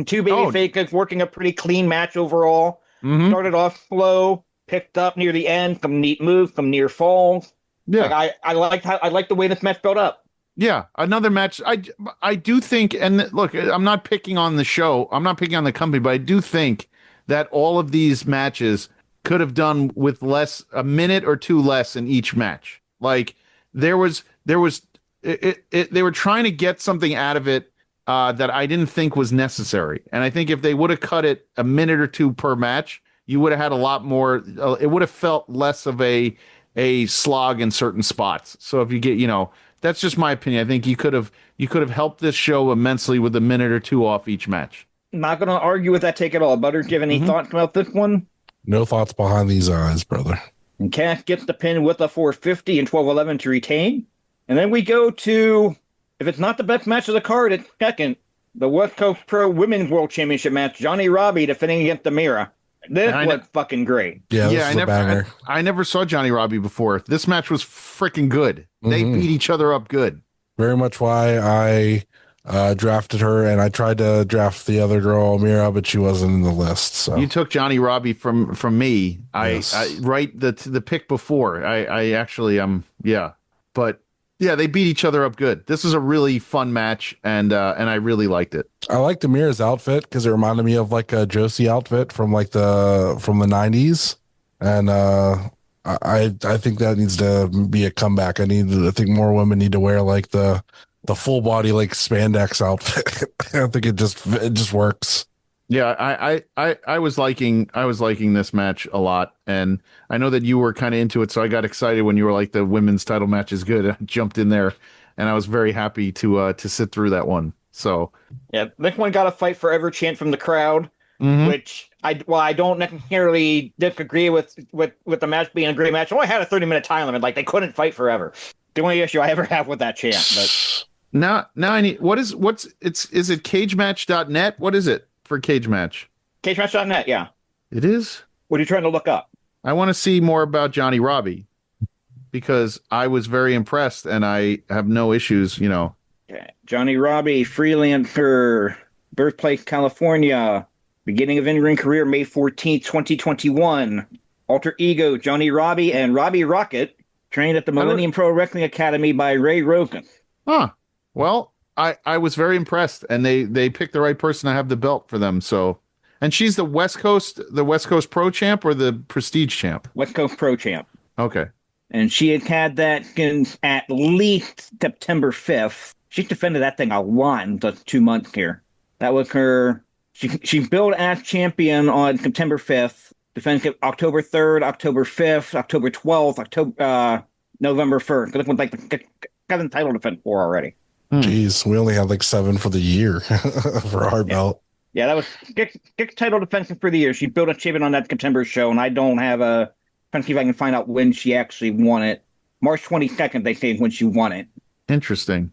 Two babyfaces working a pretty clean match overall. Mm-hmm. Started off slow, picked up near the end, some neat moves, some near falls. Yeah, I liked the way this match built up. Yeah, another match. I do think, and look, I'm not picking on the show. I'm not picking on the company, but I do think that all of these matches could have done with a minute or two less in each match. Like they were trying to get something out of it that I didn't think was necessary. And I think if they would have cut it a minute or two per match, you would have had a lot more. It would have felt less of a slog in certain spots. So if you get, that's just my opinion. I think you could have helped this show immensely with a minute or two off each match. Not going to argue with that take at all. Butters, do you have any thoughts about this one? No thoughts behind these eyes, brother. And Cass gets the pin with a 450 and 12-11 to retain. And then we go to, if it's not the best match of the card, it's second. The West Coast Pro Women's World Championship match. Johnny Robbie defending against Amira. This was fucking great. I never saw Johnny Robbie before. This match was freaking good. They beat each other up good. Very much why I drafted her, and I tried to draft the other girl, Amira, but she wasn't in the list. So you took Johnny Robbie from me. Yes. I right the pick before. I actually but yeah, they beat each other up good. This is a really fun match, and I really liked it. I liked Amira's outfit because it reminded me of like a Josie outfit from the 90s, and I think that needs to be a comeback. I think more women need to wear like the full body like spandex outfit. I think it just works. Yeah, I was liking this match a lot, and I know that you were kind of into it, so I got excited when you were like the women's title match is good. I jumped in there, and I was very happy to sit through that one. So yeah, this one got a fight forever chant from the crowd, which I don't necessarily disagree with the match being a great match. It only had a 30-minute time limit, like they couldn't fight forever. the only issue I ever have with that chant. But Now I need is it cagematch.net? What is it for cage match? cagematch.net, yeah. It is? What are you trying to look up? I want to see more about Johnny Robbie because I was very impressed and I have no issues, Okay. Johnny Robbie, freelancer, birthplace California, beginning of in-ring career May 14th, 2021. Alter ego Johnny Robbie and Robbie Rocket, trained at the Millennium Pro Wrestling Academy by Ray Rogan. Huh. Well, I was very impressed and they picked the right person to have the belt for them. So, and she's the West Coast Pro Champ or the Prestige Champ? West Coast Pro Champ. Okay. And she had that since at least September 5th. She defended that thing a lot in the 2 months here. That was her. She billed as champion on September 5th, defended October 3rd, October 5th, October 12th, November 1st. This one's like the seventh title defense for already. Jeez, we only had like 7 for the year for our belt. Yeah, that was six title defense for the year. She built a champion on that September show, and I don't have a. Trying to see if I can find out when she actually won it. March 22nd, they say, when she won it. Interesting.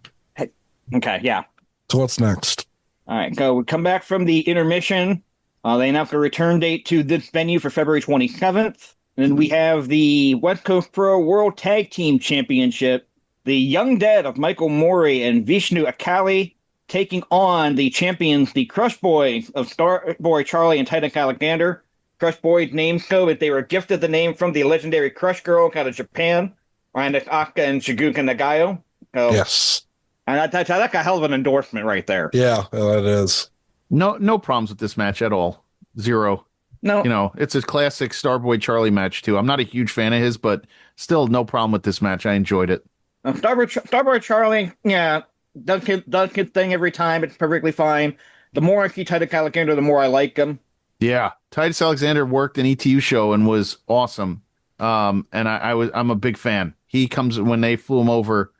Okay, yeah. So what's next? All right, so we come back from the intermission. They announced a return date to this venue for February 27th. And then we have the West Coast Pro World Tag Team Championship. The Young Dead of Michael Mori and Vishnu Akali taking on the champions, the Crush Boys of Starboy Charlie and Titus Alexander. Crush Boys name so that they were gifted the name from the legendary Crush Girl out of Japan, Miranda Aka and Shiguka Nagayo. So, Yes. And that's a hell of an endorsement right there. Yeah, it is. No problems with this match at all. Zero. No. It's a classic Starboy Charlie match too. I'm not a huge fan of his, but still no problem with this match. I enjoyed it. Starboy Charlie, yeah, does his thing every time. It's perfectly fine. The more I see Titus Alexander, the more I like him. Yeah, Titus Alexander worked an ETU show and was awesome. And I'm a big fan. He comes when they flew him over.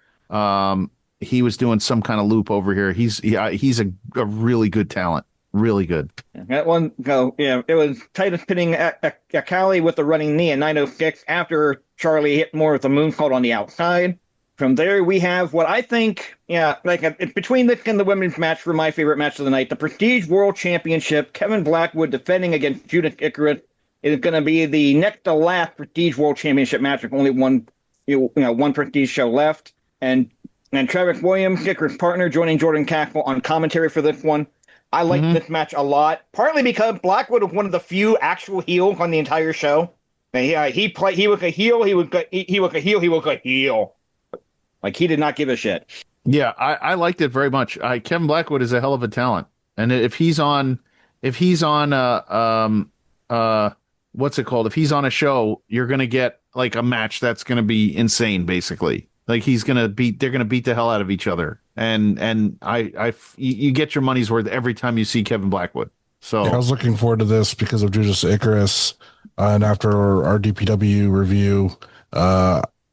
He was doing some kind of loop over here. He's a really good talent. Really good. That one go. Yeah, it was Titus pitting Akali with the running knee in 906 after Charlie hit more with the moonsault on the outside. From there, we have what I think, between this and the women's match for my favorite match of the night, the Prestige World Championship. Kevin Blackwood defending against Judith Icarus. It is going to be the next to last Prestige World Championship match with only one Prestige show left. And Travis Williams, Icarus' partner, joining Jordan Castle on commentary for this one. I like this match a lot, partly because Blackwood was one of the few actual heels on the entire show. And he was a heel. He was a heel. Like, he did not give a shit. Yeah, I liked it very much. Kevin Blackwood is a hell of a talent, and if he's on what's it called? If he's on a show, you're gonna get like a match that's gonna be insane, basically. Like they're gonna beat the hell out of each other, and you get your money's worth every time you see Kevin Blackwood. So yeah, I was looking forward to this because of Judas Icarus, and after our DPW review,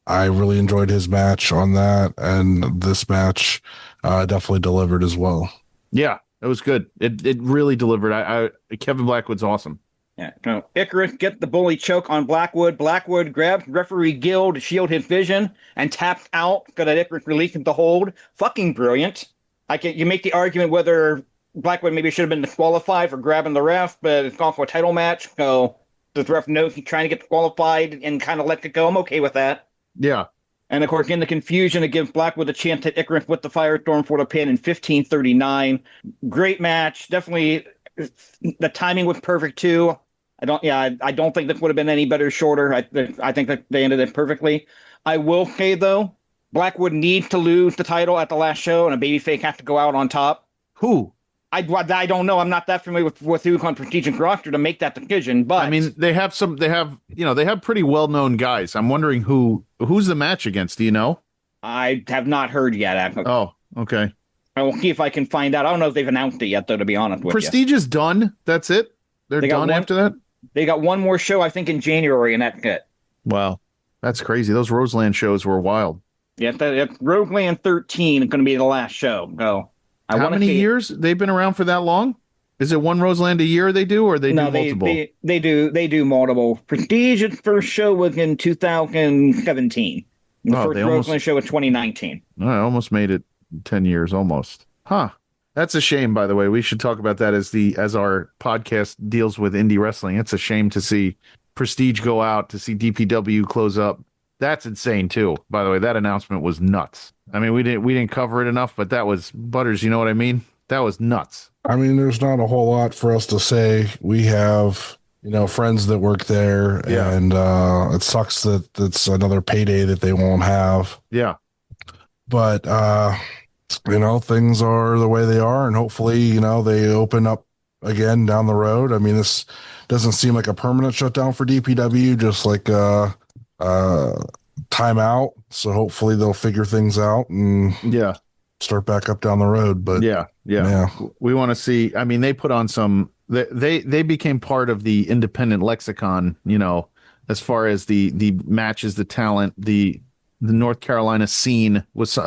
I really enjoyed his match on that, and this match definitely delivered as well. Yeah, it was good. It really delivered. Kevin Blackwood's awesome. Yeah. So Icarus gets the bully choke on Blackwood. Blackwood grabs referee Gill to shield his vision and taps out so that Icarus releases the hold. Fucking brilliant. You make the argument whether Blackwood maybe should have been disqualified for grabbing the ref, but it's gone for a title match, so the ref knows he's trying to get disqualified and kind of lets it go. I'm okay with that. Yeah. And of course, in the confusion, it gives Blackwood a chance to hit Icarus with the Firestorm for the pin in 15:39. Great match. Definitely, the timing was perfect too. I don't think this would have been any better shorter. I think that they ended it perfectly. I will say though, Blackwood needs to lose the title at the last show, and a babyface has to go out on top. Who? I don't know. I'm not that familiar with who's on Prestige and roster to make that decision. But I mean, they have pretty well-known guys. I'm wondering who's the match against. Do you know? I have not heard yet. Oh, okay. I will see if I can find out. I don't know if they've announced it yet, though, to be honest with you. Prestige is done. That's it? They're done after that? They got one more show, I think, in January, and that's it. Wow. That's crazy. Those Roseland shows were wild. Yeah, Roseland 13 is going to be the last show. So how many years? They've been around for that long? Is it one Roseland a year they do, or do multiple? They do multiple. Prestige's first show was in 2017. The Oh, first they almost Roseland show was 2019. I almost made it 10 years almost. Huh. That's a shame, by the way. We should talk about that as our podcast deals with indie wrestling. It's a shame to see Prestige go out, to see DPW close up. That's insane too. By the way, that announcement was nuts. I mean, we didn't cover it enough, but that was Butters, you know what I mean? That was nuts. I mean, there's not a whole lot for us to say. We have, friends that work there, Yeah. and it sucks that it's another payday that they won't have. Yeah. But things are the way they are, and hopefully, they open up again down the road. I mean, this doesn't seem like a permanent shutdown for DPW, just like timeout. So hopefully they'll figure things out and start back up down the road. But yeah. We want to see. I mean, they put on some. They became part of the independent lexicon. As far as the matches, the talent, the North Carolina scene was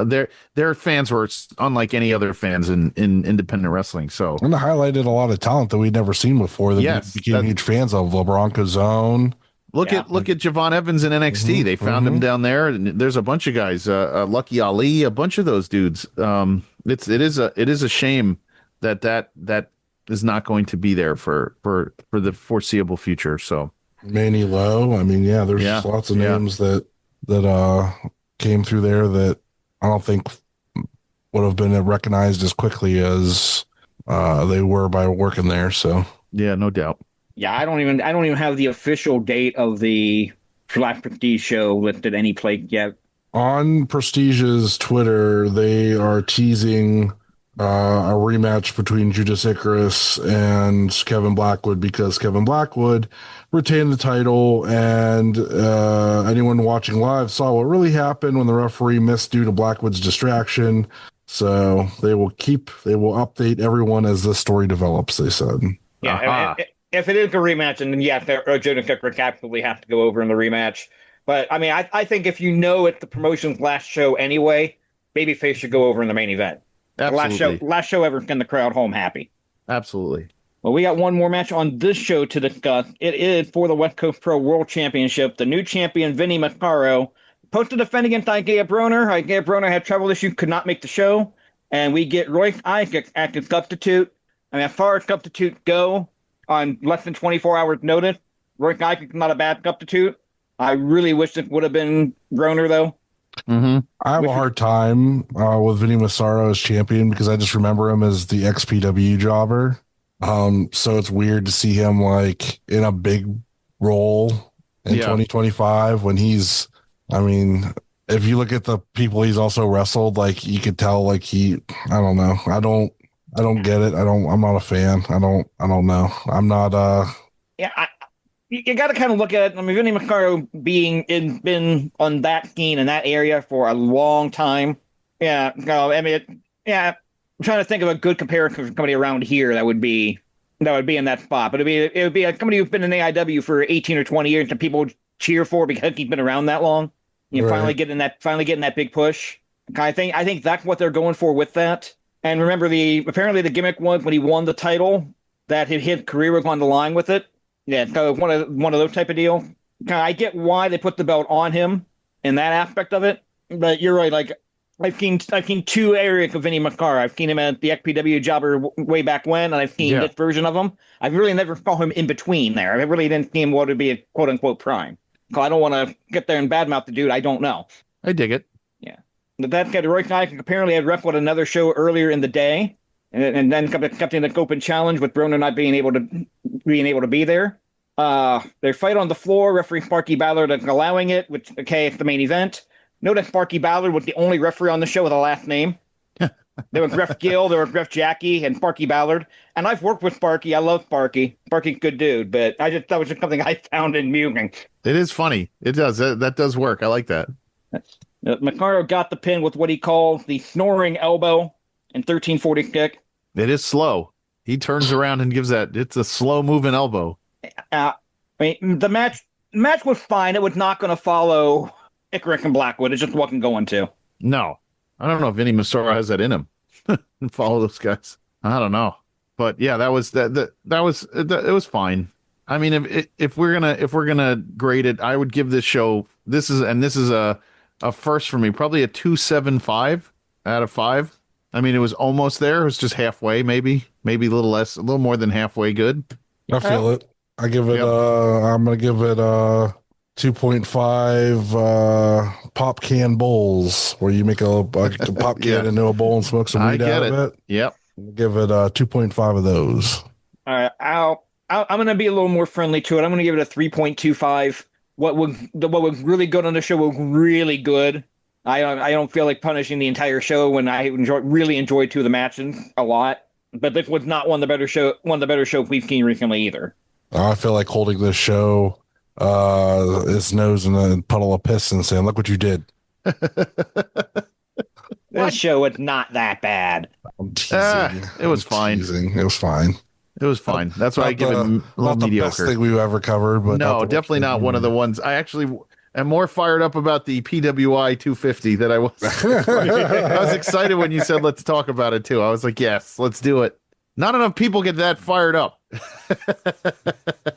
their fans were unlike any other fans in independent wrestling. So, and they highlighted a lot of talent that we'd never seen before that we became huge fans of. LeBron Cazone. Look at Javon Evans in NXT. They found him down there, and there's a bunch of guys. Lucky Ali, a bunch of those dudes. It is a shame that is not going to be there for the foreseeable future. So Manny Lowe. I mean, there's lots of names that came through there that I don't think would have been recognized as quickly as they were by working there. So yeah, no doubt. Yeah, I don't even have the official date of the Black Prestige show listed any place yet. On Prestige's Twitter, they are teasing a rematch between Judas Icarus and Kevin Blackwood, because Kevin Blackwood retained the title, and anyone watching live saw what really happened when the referee missed due to Blackwood's distraction. So they will update everyone as this story develops, they said. Yeah, if it is a rematch, then Judas Icarus absolutely have to go over in the rematch. But I mean, I think if it's the promotion's last show anyway, babyface should go over in the main event. Absolutely. Last show ever, send the crowd home happy. Absolutely. Well, we got one more match on this show to discuss. It is for the West Coast Pro World Championship. The new champion, Vinny Massaro, supposed to defend against Isaiah Broner. Isaiah Broner had travel issues, could not make the show. And we get Royce Isaacs active substitute. I mean, as far as substitutes go, on less than 24 hours notice, Royce Isaacs is not a bad substitute. I really wish it would have been Broner, though. Mm-hmm. I have a hard time with Vinny Massaro as champion because I just remember him as the XPW jobber. So it's weird to see him like in a big role in 2025 when he's, I mean, if you look at the people he's also wrestled, like you could tell, like I don't know. I don't get it. I'm not a fan. I don't know. I'm not, you got to kind of look at it. I mean, Vinny Massaro been on that scene in that area for a long time. Yeah. No, I mean, I'm trying to think of a good comparison for somebody around here that would be in that spot. But it would be somebody who's been in AIW for 18 or 20 years that people cheer for because he's been around that long. Finally getting that big push. I think that's what they're going for with that. And remember, apparently the gimmick was when he won the title that his career was on the line with it. Yeah, so one of those type of deal. I get why they put the belt on him in that aspect of it, but you're right. Like I've seen two areas of Vinny Massaro. I've seen him at the XPW jobber way back when, and I've seen this version of him. I really never saw him in between there. I really didn't see him what would be a quote unquote prime. So I don't want to get there and badmouth the dude. I don't know. I dig it. Yeah, but that guy, Royce Isaacs, apparently had wrestled another show earlier in the day. And then kept in the open challenge with Broner not being able to be there. They fight on the floor. Referee Sparky Ballard is allowing it, which it's the main event. Notice Sparky Ballard was the only referee on the show with a last name. There was Ref Gil, there was Ref Jackie, and Sparky Ballard. And I've worked with Sparky. I love Sparky. Sparky's a good dude, but that was just something I found amusing. It is funny. It does. That does work. I like that. Massaro got the pin with what he calls the snoring elbow and 1346. It is slow. He turns around and gives that. It's a slow moving elbow. I mean, the match was fine. It was not going to follow Icarus and Blackwood. It just wasn't going to. No, I don't know if Vinny Massaro has that in him and follow those guys. I don't know, but yeah, that was it was fine. I mean, if we're gonna grade it, I would give this show. This is a a first for me. Probably a 2.75 out of 5. I mean, it was almost there. It was just halfway, maybe a little less, a little more than halfway good. I feel it. I give it. Yep. I'm gonna give it 2.5 pop can bowls, where you make a pop can into a bowl and smoke some I weed get out it. of it. Yep. Give it 2.5 of those. All right, I'm going to be a little more friendly to it. I'm going to give it a 3.25. What was really good on the show was really good. I don't feel like punishing the entire show when I really enjoyed 2 of the matches a lot. But this was not one of the better shows we've seen recently either. I feel like holding this show his nose in a puddle of piss and saying, "Look what you did." This show was not that bad. I'm teasing. It was fine. Teasing. It was fine. It was fine. That's why I give it a little not the mediocre. best thing we've ever covered, but No, definitely not one of the ones. I actually am more fired up about the PWI 250 that I was. I was excited when you said let's talk about it too. I was like, yes, let's do it. Not enough people get that fired up.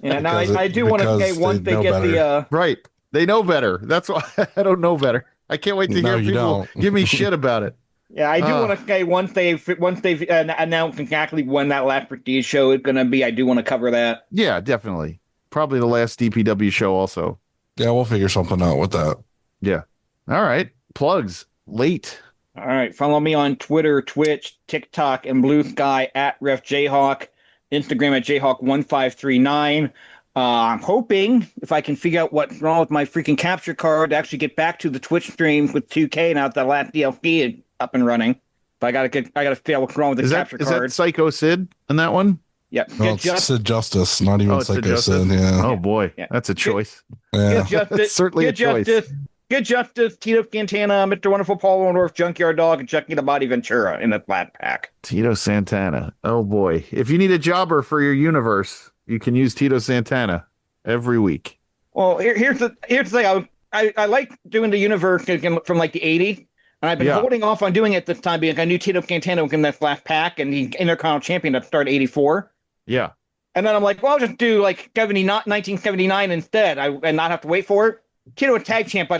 Yeah, now I do want to say once they get the right. They know better. That's why I don't know better. I can't wait to hear people don't. give me shit about it. Yeah, I do want to say once they've announced exactly when that last prestige show is going to be, I do want to cover that. Yeah, definitely. Probably the last DPW show also. Yeah, we'll figure something out with that. Yeah. All right. Plugs. Late. All right. Follow me on Twitter, Twitch, TikTok, and Blue Sky at RefJHawk. Instagram at JHawk1539. I'm hoping if I can figure out what's wrong with my freaking capture card to actually get back to the Twitch stream with 2K now that the last DLC is up and running. But I gotta figure out what's wrong with the capture card. Is that Psycho Sid in that one? Yep. No, it's Sid Justice, not even Psycho Sid. Yeah. Oh boy, Yeah. that's a choice. Yeah. Good Justice. Certainly Good a choice. Justice. Good Justice, Tito Santana, Mr. Wonderful Paul Orndorff, Junkyard Dog, and Chucky the Body Ventura in the flat pack. Tito Santana. Oh boy. If you need a jobber for your universe, you can use Tito Santana every week. Well, here's the thing. I like doing the universe from like the 80s, and I've been holding off on doing it this time because I knew Tito Santana was in that flat pack and the Intercontinental Champion at start 84. Yeah. And then I'm like, well, I'll just do like 1979 instead, and not have to wait for it. Tito was tag champ by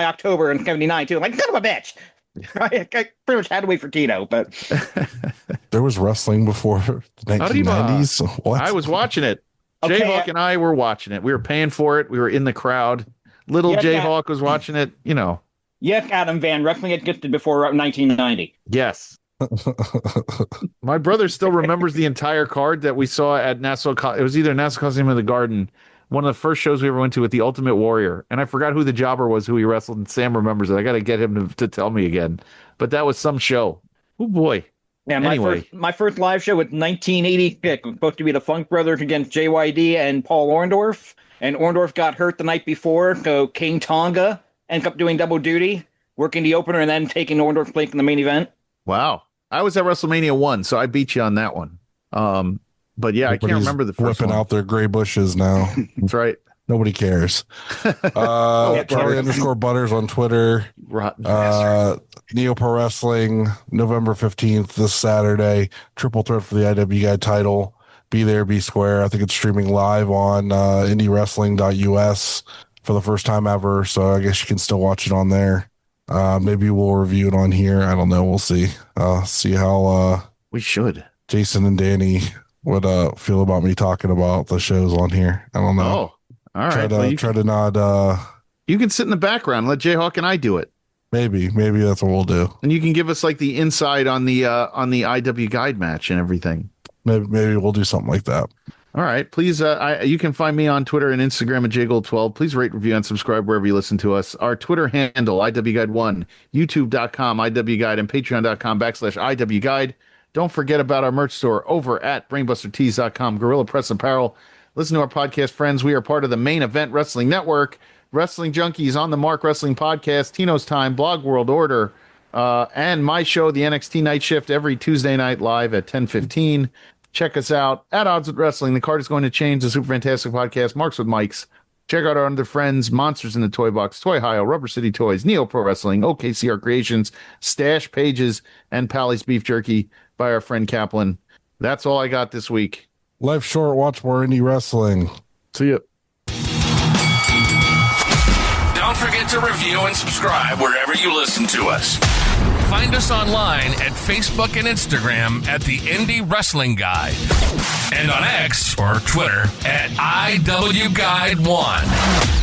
October in 79 too. I'm like, son of a bitch. I pretty much had to wait for Tito, but There was wrestling before the 1990s. What? I was watching it. Okay, Jayhawk and I were watching it. We were paying for it. We were in the crowd. Little Yeah, Jayhawk was watching it. You know. yes, Adam Van, wrestling existed before 1990. Yes. My brother still remembers the entire card that we saw at Nassau. It was either Nassau Coliseum or the Garden. One of the first shows we ever went to with the Ultimate Warrior. And I forgot who the jobber was, who he wrestled, and Sam remembers it. I got to get him to tell me again. But that was some show. Oh, boy. Yeah, Anyway. my first live show was 1986. It was supposed to be the Funk Brothers against JYD and Paul Orndorff. And Orndorff got hurt the night before, so King Tonga ended up doing double duty, working the opener and then taking Orndorff's place in the main event. Wow. I was at WrestleMania 1, so I beat you on that one. But yeah, I can't remember the first whipping one. out their gray bushes now. That's right. Nobody cares. Charlie _Butters on Twitter. Rotten bastard. Neo Pro Wrestling, November 15th, this Saturday. Triple threat for the IW Guide title. Be there, be square. I think it's streaming live on indiewrestling.us for the first time ever. So I guess you can still watch it on there. Maybe we'll review it on here. I don't know. We'll see. See how We should. Jason and Danny would feel about me talking about the shows on here. I don't know. Oh, all right. Try to not. You can sit in the background and let Jayhawk and I do it. Maybe that's what we'll do. And you can give us like the inside on the IW Guide match and everything. Maybe we'll do something like that. All right. Please, you can find me on Twitter and Instagram at JGold12. Please rate, review, and subscribe wherever you listen to us. Our Twitter handle, IWGuide1, YouTube.com, IWGuide, and Patreon.com/IWGuide. Don't forget about our merch store over at BrainbusterTees.com, Gorilla Press Apparel. Listen to our podcast friends. We are part of the Main Event Wrestling Network, Wrestling Junkies, On the Mark Wrestling Podcast, Tino's Time, Blog World Order, and my show, the NXT Night Shift, every Tuesday night live at 10:15. Check us out at Odds with Wrestling. The card is going to change. The Super Fantastic Podcast, Marks with Mikes. Check out our other friends, Monsters in the Toy Box, Toy Hio, Rubber City Toys, Neo Pro Wrestling, OKCR Creations, Stash Pages, and Pally's Beef Jerky by our friend Kaplan. That's all I got this week. Life short, watch more indie wrestling. See ya. Don't forget to a review and subscribe wherever you listen to us. Find us online at Facebook and Instagram at The Indie Wrestling Guide. And on X or Twitter at IWGuide1.